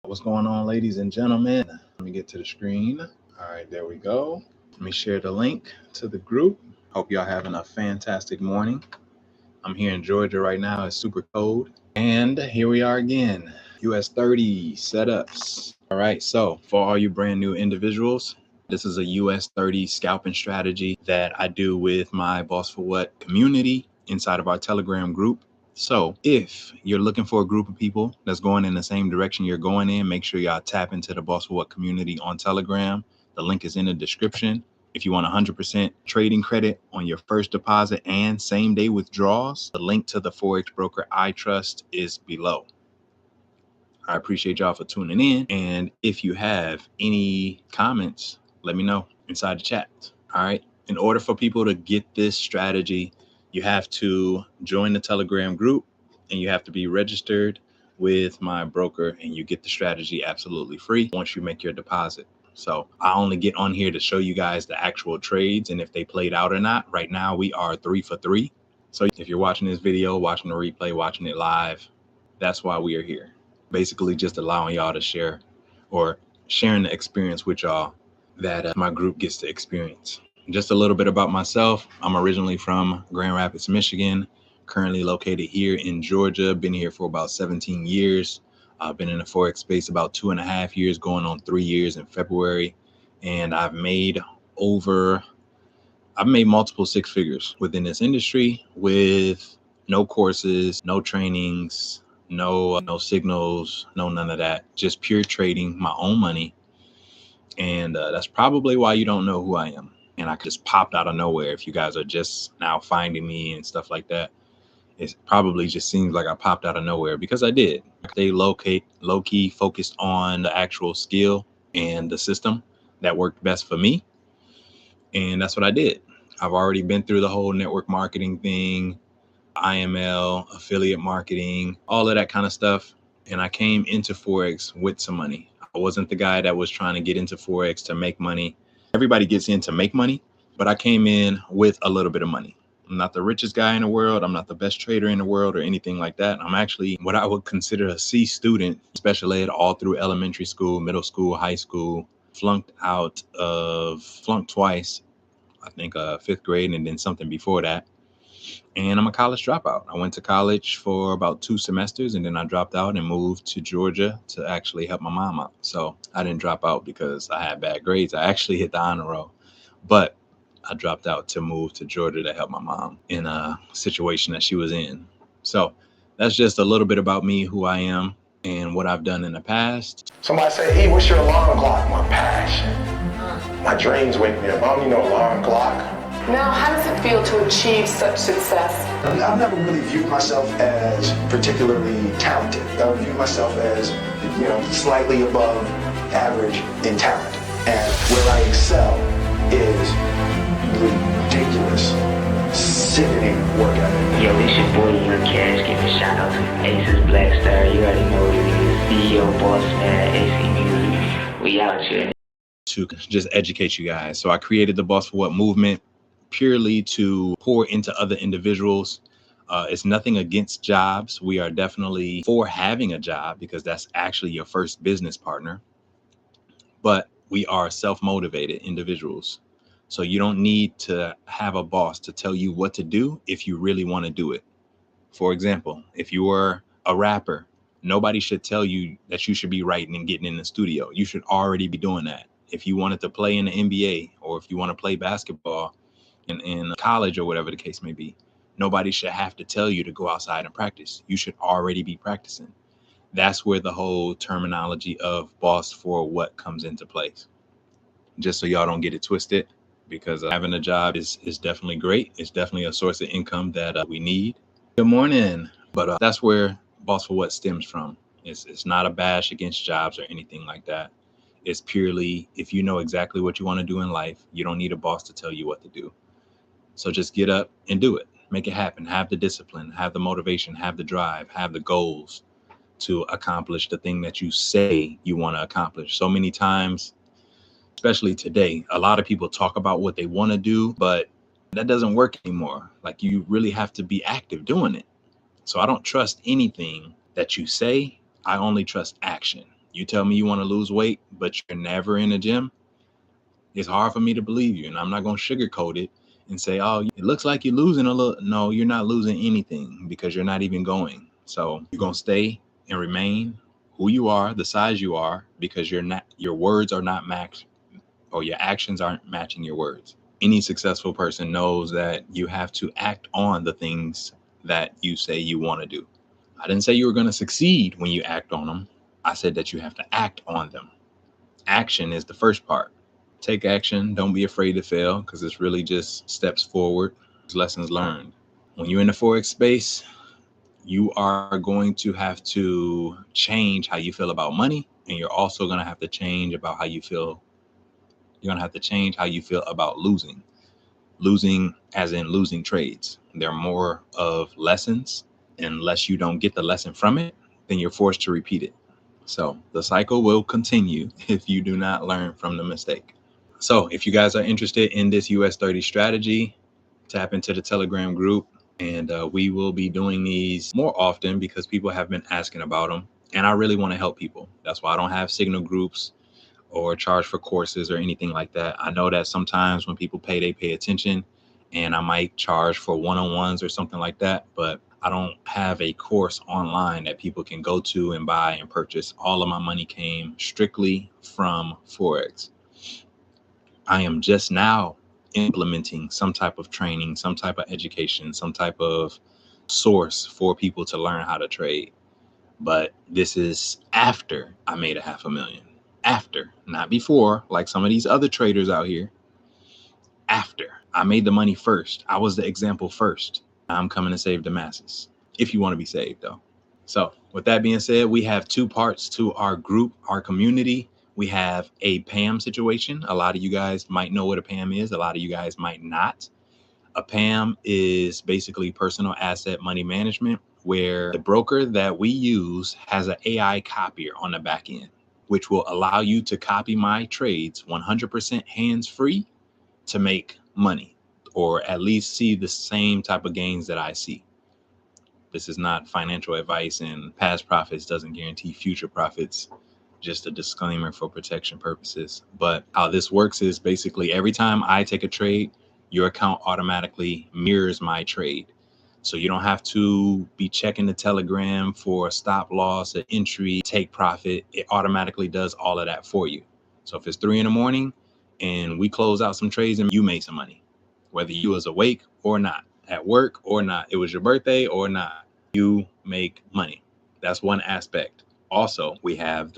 What's going on, ladies and gentlemen? Let me get to the screen. All right, there we go. Let me share the link to the group. Hope y'all having a fantastic morning. I'm here in Georgia right now. It's super cold. And here we are again. US 30 setups. All right, so for all you brand new individuals, this is a US 30 scalping strategy that I do with my Boss for What community inside of our Telegram group. So if you're looking for a group of people that's going in the same direction you're going in, make sure y'all tap into the Boss for What community on Telegram. The link is in the description. If you want 100% trading credit on your first deposit and same day withdrawals, the link to the Forex Broker I trust is below. I appreciate y'all for tuning in. And if you have any comments, let me know inside the chat. All right. In order for people to get this strategy, you have to join the Telegram group and you have to be registered with my broker, and you get the strategy absolutely free once you make your deposit. So I only get on here to show you guys the actual trades and if they played out or not. Right now we are 3 for 3. So if you're watching this video, watching the replay, watching it live, that's why we are here. Basically just allowing y'all to share or sharing the experience with y'all that my group gets to experience. Just a little bit about myself. I'm originally from Grand Rapids, Michigan, currently located here in Georgia. Been here for about 17 years. I've been in the Forex space about 2.5 years, going on 3 years in February. And I've made multiple six figures within this industry with no courses, no trainings, no signals, no none of that. Just pure trading, my own money. And that's probably why you don't know who I am. And I just popped out of nowhere. If you guys are just now finding me and stuff like that, it probably just seems like I popped out of nowhere, because I did. They low-key focused on the actual skill and the system that worked best for me. And that's what I did. I've already been through the whole network marketing thing, IML, affiliate marketing, all of that kind of stuff. And I came into Forex with some money. I wasn't the guy that was trying to get into Forex to make money. Everybody gets in to make money, but I came in with a little bit of money. I'm not the richest guy in the world. I'm not the best trader in the world or anything like that. I'm actually what I would consider a C student, special ed all through elementary school, middle school, high school, flunked twice, I think 5th grade and then something before that. And I'm a college dropout. I went to college for about 2 semesters and then I dropped out and moved to Georgia to actually help my mom out. So I didn't drop out because I had bad grades. I actually hit the honor roll, but I dropped out to move to Georgia to help my mom in a situation that she was in. So that's just a little bit about me, who I am, and what I've done in the past. Somebody say, hey, what's your alarm clock? My passion. My dreams wake me up. I don't need no alarm clock. Now, how does it feel to achieve such success? I've never really viewed myself as particularly talented. I view myself as, slightly above average in talent. And where I excel is ridiculous, sickening work ethic. Yo, it's your boy Young Cash giving shout out to AcesBlackstar. You already know what it is. CEO, boss man, AC Music. We out here. To just educate you guys. So I created the Boss for What movement purely to pour into other individuals. It's nothing against jobs. We are definitely for having a job because that's actually your first business partner. But we are self-motivated individuals. So you don't need to have a boss to tell you what to do if you really want to do it. For example, if you are a rapper, nobody should tell you that you should be writing and getting in the studio. You should already be doing that. If you wanted to play in the NBA or if you want to play basketball in college or whatever the case may be, nobody should have to tell you to go outside and practice. You should already be practicing. That's where the whole terminology of boss for what comes into place. Just so y'all don't get it twisted, because having a job is definitely great. It's definitely a source of income that we need. Good morning. But that's where Boss for What stems from. It's not a bash against jobs or anything like that. It's purely, if you know exactly what you want to do in life, you don't need a boss to tell you what to do. So just get up and do it. Make it happen. Have the discipline, have the motivation, have the drive, have the goals to accomplish the thing that you say you want to accomplish. So many times, especially today, a lot of people talk about what they want to do, but that doesn't work anymore. Like, you really have to be active doing it. So I don't trust anything that you say. I only trust action. You tell me you want to lose weight, but you're never in a gym. It's hard for me to believe you. And I'm not going to sugarcoat it and say, oh, it looks like you're losing a little. No, you're not losing anything because you're not even going. So you're going to stay and remain who you are, the size you are, because your words are not matched, or your actions aren't matching your words. Any successful person knows that you have to act on the things that you say you want to do. I didn't say you were going to succeed when you act on them. I said that you have to act on them. Action is the first part. Take action. Don't be afraid to fail, because it's really just steps forward, lessons learned. When you're in the Forex space, you are going to have to change how you feel about money, and you're also going to have to change about how you feel. You're going to have to change how you feel about losing. Losing as in losing trades. They're more of lessons. Unless you don't get the lesson from it, then you're forced to repeat it. So the cycle will continue if you do not learn from the mistake. So if you guys are interested in this US 30 strategy, tap into the Telegram group, and we will be doing these more often because people have been asking about them. And I really want to help people. That's why I don't have signal groups or charge for courses or anything like that. I know that sometimes when people pay, they pay attention, and I might charge for one-on-ones or something like that, but I don't have a course online that people can go to and buy and purchase. All of my money came strictly from Forex. I am just now implementing some type of training, some type of education, some type of source for people to learn how to trade. But this is after I made $500,000. After, not before, like some of these other traders out here. After I made the money first. I was the example first. I'm coming to save the masses. If you want to be saved, though. So with that being said, we have two parts to our group, our community. We have a PAM situation. A lot of you guys might know what a PAM is. A lot of you guys might not. A PAM is basically personal asset money management, where the broker that we use has an AI copier on the back end, which will allow you to copy my trades 100% hands-free to make money, or at least see the same type of gains that I see. This is not financial advice, and past profits doesn't guarantee future profits. Just a disclaimer for protection purposes. But how this works is basically every time I take a trade, your account automatically mirrors my trade. So you don't have to be checking the Telegram for a stop loss, an entry, take profit. It automatically does all of that for you. So if it's 3 a.m. and we close out some trades and you made some money, whether you was awake or not, at work or not, it was your birthday or not, you make money. That's one aspect. Also, we have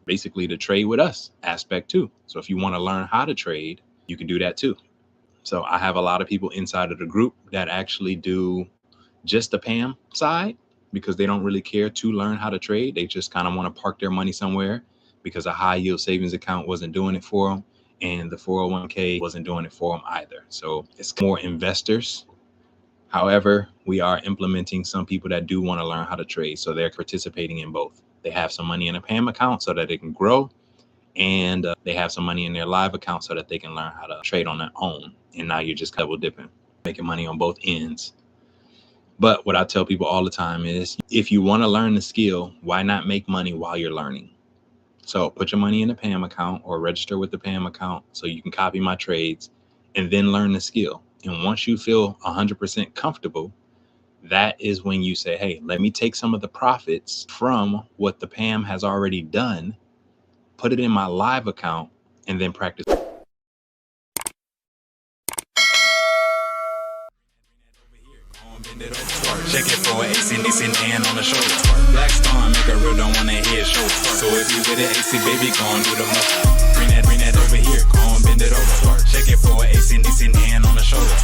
basically the trade with us aspect too. So if you want to learn how to trade, you can do that too. So I have a lot of people inside of the group that actually do just the PAM side, because they don't really care to learn how to trade. They just kind of want to park their money somewhere because a high yield savings account wasn't doing it for them, and the 401k wasn't doing it for them either. So it's more investors. However, we are implementing some people that do want to learn how to trade. So they're participating in both. They have some money in a PAM account so that they can grow, and they have some money in their live account so that they can learn how to trade on their own. And now you're just double dipping, making money on both ends. But what I tell people all the time is, if you want to learn the skill, why not make money while you're learning? So put your money in a PAM account or register with the PAM account so you can copy my trades and then learn the skill. And once you feel 100% comfortable, that is when you say, hey, let me take some of the profits from what the PAM has already done, put it in my live account, and then practice. Check it for AC, hand on the shoulder. Blackstar, make a real, don't wanna hear show. So if you with it, AC, baby, go and do the most. Bring that over here, go and bend it over. Check it for AC, hand on the shoulder.